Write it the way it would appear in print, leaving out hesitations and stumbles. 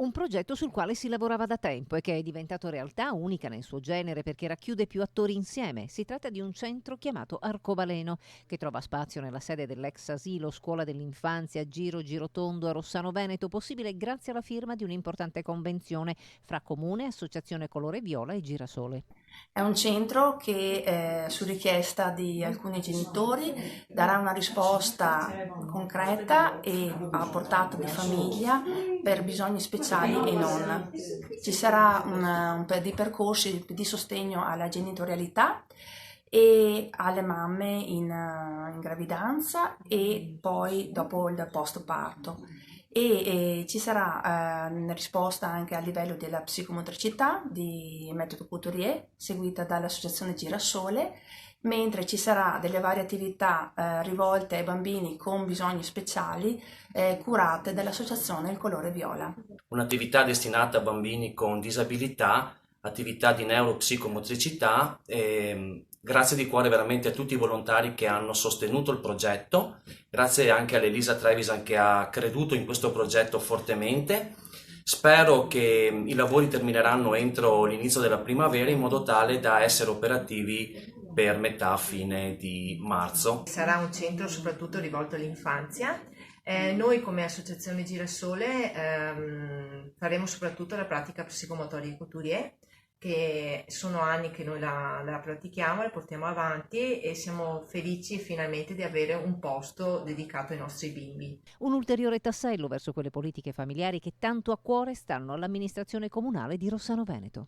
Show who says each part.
Speaker 1: Un progetto sul quale si lavorava da tempo e che è diventato realtà unica nel suo genere perché racchiude più attori insieme. Si tratta di un centro chiamato Arcobaleno, che trova spazio nella sede dell'ex asilo Scuola dell'Infanzia Giro Girotondo a Rossano Veneto, possibile grazie alla firma di un'importante convenzione fra Comune, Associazione Colore Viola e Girasole.
Speaker 2: È un centro che, su richiesta di alcuni genitori, darà una risposta concreta e a portata di famiglia per bisogni speciali e non. Ci sarà un po' di percorsi di sostegno alla genitorialità e alle mamme in gravidanza e poi dopo il postparto. Ci sarà risposta anche a livello della psicomotricità di metodo Couturier seguita dall'associazione Girasole, mentre ci sarà delle varie attività rivolte ai bambini con bisogni speciali curate dall'associazione Il Colore Viola.
Speaker 3: Un'attività destinata a bambini con disabilità, attività di neuropsicomotricità. Grazie di cuore veramente a tutti i volontari che hanno sostenuto il progetto, grazie anche all'Elisa Trevisan che ha creduto in questo progetto fortemente. Spero che i lavori termineranno entro l'inizio della primavera in modo tale da essere operativi per metà fine di marzo.
Speaker 4: Sarà un centro soprattutto rivolto all'infanzia. Noi come Associazione Girasole faremo soprattutto la pratica psicomotoria Couturier, che sono anni che noi la pratichiamo, la portiamo avanti e siamo felici finalmente di avere un posto dedicato ai nostri bimbi.
Speaker 1: Un ulteriore tassello verso quelle politiche familiari che tanto a cuore stanno all'amministrazione comunale di Rossano Veneto.